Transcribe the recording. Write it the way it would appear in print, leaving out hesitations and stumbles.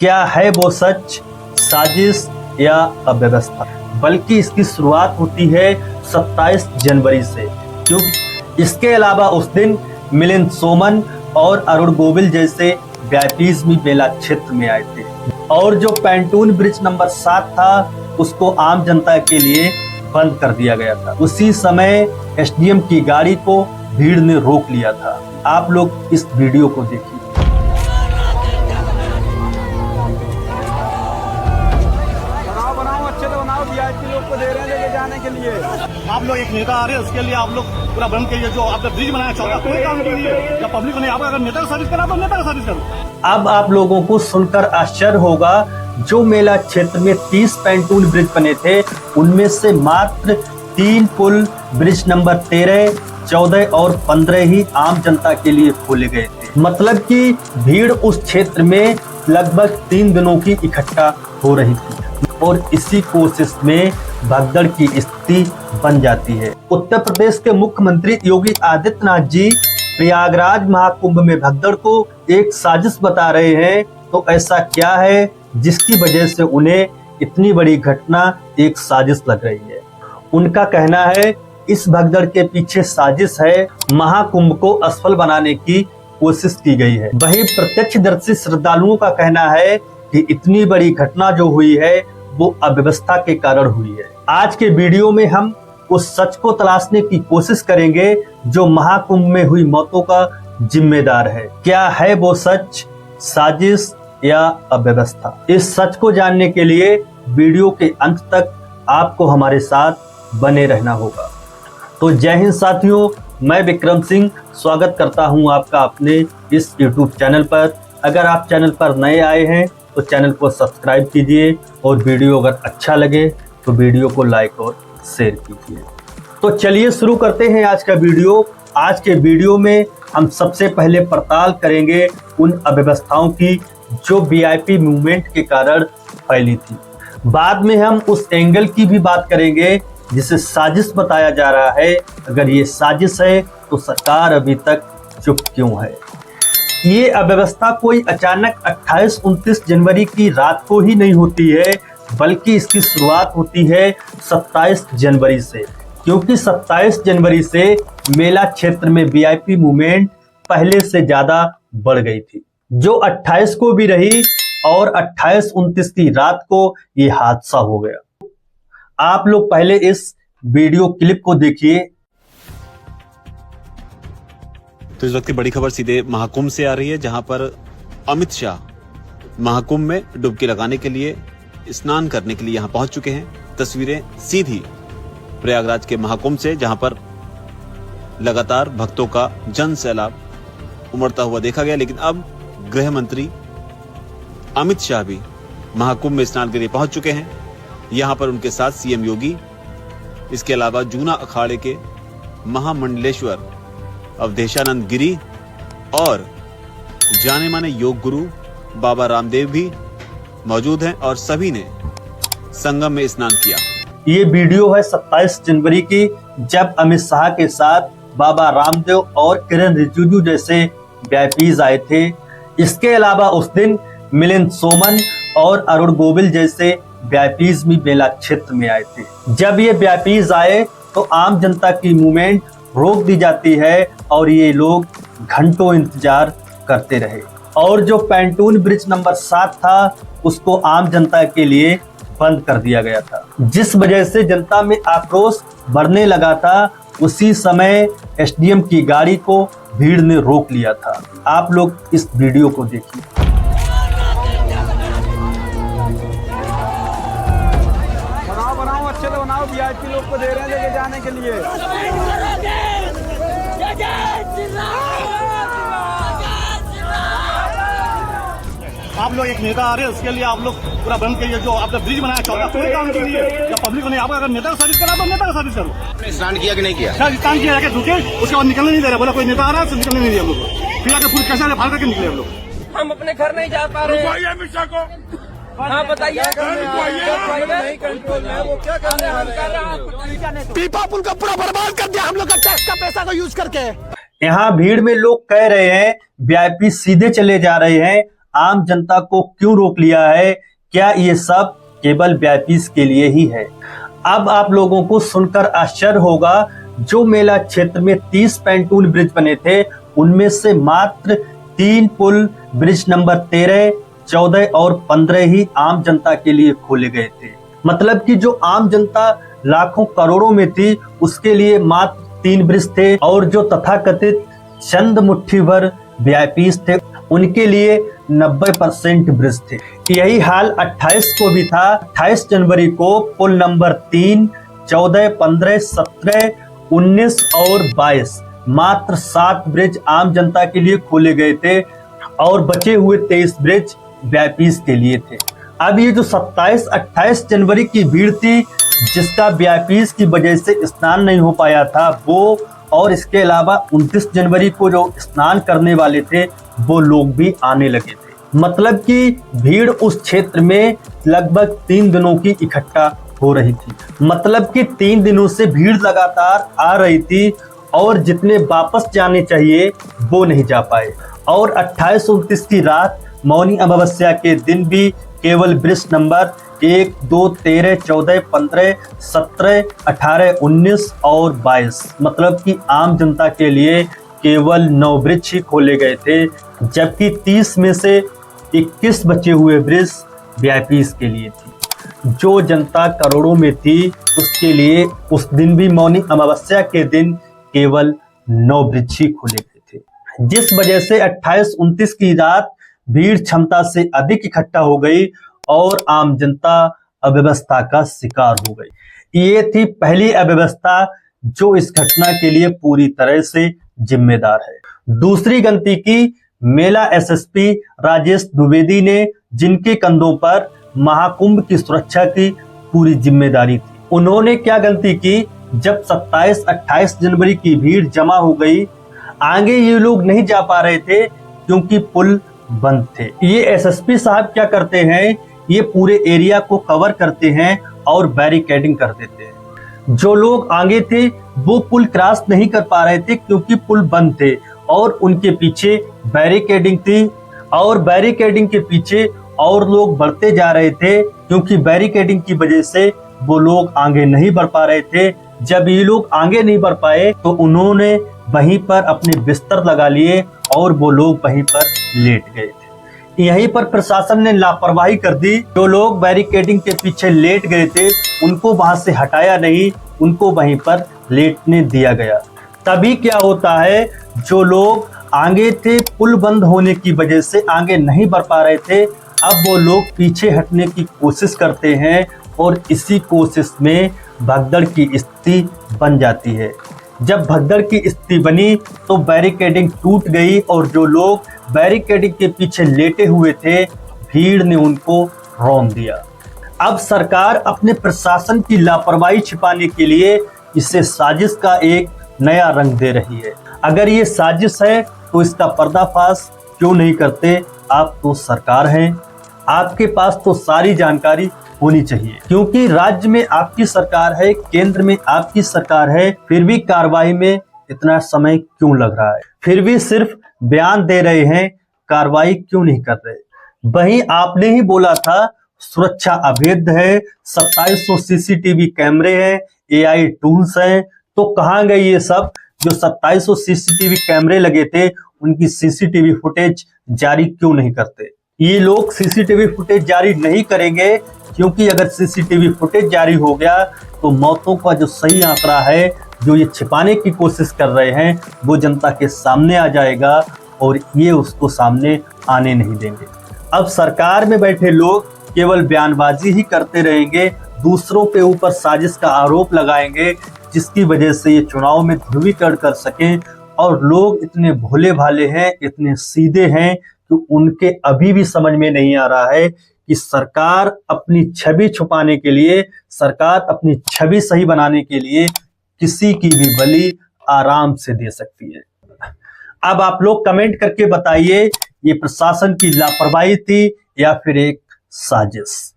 क्या है वो सच, साजिश या अव्यवस्था? बल्कि इसकी शुरुआत होती है 27 जनवरी से, क्योंकि इसके अलावा उस दिन मिलिंद सोमन और अरुण गोविल जैसे वीआईपीज भी मेला क्षेत्र में आए थे और जो पैंटून ब्रिज नंबर 7 था उसको आम जनता के लिए बंद कर दिया गया था। उसी समय एसडीएम की गाड़ी को भीड़ ने रोक लिया था। आप लोग इस वीडियो को देखिए। वीआईपी लोग को दे रहे हैं लेके जाने के लिए। आप लोग एक नेता आ रहे हैं, उसके लिए आप लोग पूरा बंद करिए। जो आपने ब्रिज बनाया 14 पूरे काम के लिए, जब पब्लिक ने आप अगर नेता का सर्विस करा तो नेता का सर्विस करो। अब आप लोगों को सुनकर आश्चर्य होगा, जो मेला क्षेत्र में 30 पैंटून ब्रिज बने थे उनमें से मात्र 3 पुल ब्रिज नंबर 13, 14 और 15 ही आम जनता के लिए खोले गए थे। मतलब कि भीड़ उस क्षेत्र में लगभग 3 दिनों की इकट्ठा हो रही थी और इसी कोशिश में भगदड़ की स्थिति बन जाती है। उत्तर प्रदेश के मुख्यमंत्री योगी आदित्यनाथ जी प्रयागराज महाकुंभ में भगदड़ को एक साजिश बता रहे हैं। तो ऐसा क्या है जिसकी वजह से उन्हें इतनी बड़ी घटना एक साजिश लग रही है? उनका कहना है इस भगदड़ के पीछे साजिश है, महाकुंभ को असफल बनाने की कोशिश की गई है। वहीं प्रत्यक्षदर्शी श्रद्धालुओं का कहना है कि इतनी बड़ी घटना जो हुई है वो अव्यवस्था के कारण हुई है। आज के वीडियो में हम उस सच को तलाशने की कोशिश करेंगे जो महाकुंभ में हुई मौतों का जिम्मेदार है। क्या है वो सच, साजिश या अव्यवस्था? इस सच को जानने के लिए वीडियो के अंत तक आपको हमारे साथ बने रहना होगा। तो जय हिंद साथियों, मैं विक्रम सिंह स्वागत करता हूं आपका अपने इस YouTube चैनल पर। अगर आप चैनल पर नए आए हैं तो चैनल को सब्सक्राइब कीजिए और वीडियो अगर अच्छा लगे तो वीडियो को लाइक और शेयर कीजिए। तो चलिए शुरू करते हैं आज का वीडियो। आज के वीडियो में हम सबसे पहले पड़ताल करेंगे उन अव्यवस्थाओं की जो वीआईपी मूवमेंट के कारण फैली थी। बाद में हम उस एंगल की भी बात करेंगे जिसे साजिश बताया जा रहा है। अगर ये साजिश है तो सरकार अभी तक चुप क्यों है? ये अव्यवस्था कोई अचानक 28-29 जनवरी की रात को ही नहीं होती है, बल्कि इसकी शुरुआत होती है 27 जनवरी से, क्योंकि 27 जनवरी से मेला क्षेत्र में वीआईपी मूवमेंट पहले से ज्यादा बढ़ गई थी, जो 28 को भी रही और 28-29 की रात को ये हादसा हो गया। आप लोग पहले इस वीडियो क्लिप को देखिए। तो इस वक्त की बड़ी खबर सीधे महाकुंभ से आ रही है, जहां पर अमित शाह महाकुंभ में डुबकी लगाने के लिए, स्नान करने के लिए यहां पहुंच चुके हैं। तस्वीरें सीधी प्रयागराज के महाकुंभ से, जहां पर लगातार भक्तों का जन सैलाब उमड़ता हुआ देखा गया। लेकिन अब गृह मंत्री अमित शाह भी महाकुंभ में स्नान के लिए पहुंच चुके हैं। यहां पर उनके साथ सीएम योगी, इसके अलावा जूना अखाड़े के महामंडलेश्वर अवधेशानंद गिरी और जाने माने योग गुरु बाबा रामदेव भी मौजूद हैं और सभी ने संगम में स्नान किया। ये वीडियो है 27 जनवरी की, जब अमित शाह के साथ बाबा रामदेव और किरण रिजिजू जैसे वीआईपीज आए थे। इसके अलावा उस दिन मिलिंद सोमन और अरुण गोविल जैसे वीआईपीज भी मेला क्षेत्र में आए थे। जब ये वीआईपीज आए तो आम जनता की मूवमेंट रोक दी जाती है और ये लोग घंटों इंतजार करते रहे और जो पैंटून ब्रिज नंबर 7 था उसको आम जनता के लिए बंद कर दिया गया था, जिस वजह से जनता में आक्रोश बढ़ने लगा था। उसी समय एसडीएम की गाड़ी को भीड़ ने रोक लिया था। आप लोग इस वीडियो को देखिए। बनाओ अच्छे से बनाओ, वीआईपी लोग को दे रहे हैं लेके जाने के लिए। आप लोग एक नेता आ रहे हैं, उसके लिए आप लोग पूरा बंद करिए। जो आपने ब्रिज बनाया 14 पूरे काम के लिए, जब पब्लिक ने आप अगर नेता का सर्विस करा तो नेता का सर्विस करो। स्नान किया कि नहीं किया? स्नान किया जाके रुके, उसके बाद निकलने नहीं दे रहा। बोला कोई नेता आ रहा है तो निकलने नहीं दिया हम लोग को। फिर आके पूरी कैसे फाड़ करके निकले हम लोग। हम अपने घर नहीं जा पा रहे हैं। अमित शाह को हाँ बताइए, नहीं कंट्रोल है वो, क्या कर रहे हैं? पीपा पुल का पूरा बर्बाद कर दिया हम लोग का टैक्स का पैसा को यूज करके। यहाँ भीड़ में लोग कह रहे हैं वीआईपी सीधे चले जा रहे हैं, आम जनता को क्यों रोक लिया है? क्या ये सब केवल वीआईपीज के लिए ही है? अब आप लोगों को सुनकर आश्चर्य होगा, जो मेला क्षेत्र में 30 पैंटून ब्रिज बने थे, उनमें से मात्र 3 पुल ब्रिज नंबर 13, 14 और 15 ही आम जनता के लिए खोले गए थे। मतलब कि जो आम जनता लाखों करोड़ों में थी, उसके लिए मात्र 3 ब्रिज थे, और जो तथाकथित चंद मुट्ठी भर वीआईपीज थे, उनके लिए 90% ब्रिज थे। यही हाल 28 को भी था। 28 जनवरी को पुल नंबर 3, 14, 15, 17, 19 और 22 मात्र 7 ब्रिज आम जनता के लिए खोले गए थे, और बचे हुए 23 ब्रिज वीआईपीज के लिए थे। अब ये जो 27-28 जनवरी की भीड़ थी, जिसका वीआईपीज की वजह से स्नान नहीं हो पाया था, वो और इसके अलावा 29 जनवरी को जो स्नान करने वाले थे, वो लोग भी आने लगे थे। मतलब कि भीड़ उस क्षेत्र में लगभग 3 दिनों की इकट्ठा हो रही थी। मतलब कि 3 दिनों से भीड़ लगातार आ रही थी, और जितने वापस जाने चाहिए वो नहीं जा पाए। और 28-29 की रात मौनी अमावस्या के दिन भी केवल ब्रिज नंबर 1, 2, 13, 14, 15, 17, 18, 19 और 22 मतलब कि आम जनता के लिए केवल 9 ब्रिज ही खोले गए थे, जबकि 30 में से 21 बचे हुए ब्रिज वीआईपीज के लिए थी। जो जनता करोड़ों में थी, उसके लिए उस दिन भी मौनी अमावस्या के दिन केवल 9 ब्रिज ही खोले गए थे, जिस वजह से 28-29 की रात भीड़ क्षमता से अधिक इकट्ठा हो गई और आम जनता अव्यवस्था का शिकार हो गई। ये थी पहली अव्यवस्था जो इस घटना के लिए पूरी तरह से जिम्मेदार है। दूसरी गलती की मेला एसएसपी राजेश द्विवेदी ने, जिनके कंधों पर महाकुंभ की सुरक्षा की पूरी जिम्मेदारी थी। उन्होंने क्या गलती की? जब 27-28 जनवरी की भीड़ जमा हो गई, आगे ये लोग नहीं जा पा रहे थे क्योंकि पुल बंद थे। ये एसएसपी साहब क्या करते हैं, ये पूरे एरिया को कवर करते हैं और बैरिकेडिंग कर देते हैं। जो लोग आगे थे वो पुल क्रॉस नहीं कर पा रहे थे क्योंकि पुल बंद थे, और उनके पीछे बैरिकेडिंग थी, और बैरिकेडिंग के पीछे और लोग बढ़ते जा रहे थे क्योंकि बैरिकेडिंग की वजह से वो लोग आगे नहीं बढ़ पा रहे थे। जब ये लोग आगे नहीं बढ़ पाए तो उन्होंने वहीं पर अपने बिस्तर लगा लिए और वो लोग वहीं पर लेट गए थे। यहीं पर प्रशासन ने लापरवाही कर दी। जो लोग बैरिकेडिंग के पीछे लेट गए थे, उनको वहां से हटाया नहीं, उनको वहीं पर लेटने दिया गया। तभी क्या होता है, जो लोग आगे थे, पुल बंद होने की वजह से आगे नहीं बढ़ पा रहे थे, अब वो लोग पीछे हटने की कोशिश करते हैं, और इसी कोशिश में भगदड़ की स्थिति बन जाती है। जब भगदड़ की स्थिति बनी तो बैरिकेडिंग टूट गई, और जो लोग बैरिकेडिंग के पीछे लेटे हुए थे, भीड़ ने उनको रौंद दिया। अब सरकार अपने प्रशासन की लापरवाही छिपाने के लिए इसे साजिश का एक नया रंग दे रही है। अगर ये साजिश है तो इसका पर्दाफाश क्यों नहीं करते? आप तो सरकार हैं, आपके पास तो सारी जानकारी होनी चाहिए, क्योंकि राज्य में आपकी सरकार है, केंद्र में आपकी सरकार है, फिर भी कार्रवाई में इतना समय क्यों लग रहा है? फिर भी सिर्फ बयान दे रहे हैं, कार्रवाई क्यों नहीं कर रहे? वहीं आपने ही बोला था सुरक्षा अभेद्य है, 2700 सीसीटीवी कैमरे हैं, एआई टूल्स हैं, तो कहाँ गए ये सब? जो 2700 सीसीटीवी कैमरे लगे थे, उनकी सीसीटीवी फुटेज जारी क्यों नहीं करते? ये लोग सीसीटीवी फुटेज जारी नहीं करेंगे क्योंकि अगर सीसीटीवी फुटेज जारी हो गया तो मौतों का जो सही आंकड़ा है, जो ये छिपाने की कोशिश कर रहे हैं, वो जनता के सामने आ जाएगा, और ये उसको सामने आने नहीं देंगे। अब सरकार में बैठे लोग केवल बयानबाजी ही करते रहेंगे, दूसरों के ऊपर साजिश का आरोप लगाएंगे, जिसकी वजह से ये चुनाव में ध्रुवीकरण कर सकें। और लोग इतने भोले भाले हैं, इतने सीधे हैं कि उनके अभी भी समझ में नहीं आ रहा है कि सरकार अपनी छवि छुपाने के लिए, सरकार अपनी छवि सही बनाने के लिए किसी की भी बलि आराम से दे सकती है। अब आप लोग कमेंट करके बताइए, ये प्रशासन की लापरवाही थी या फिर एक साजिश?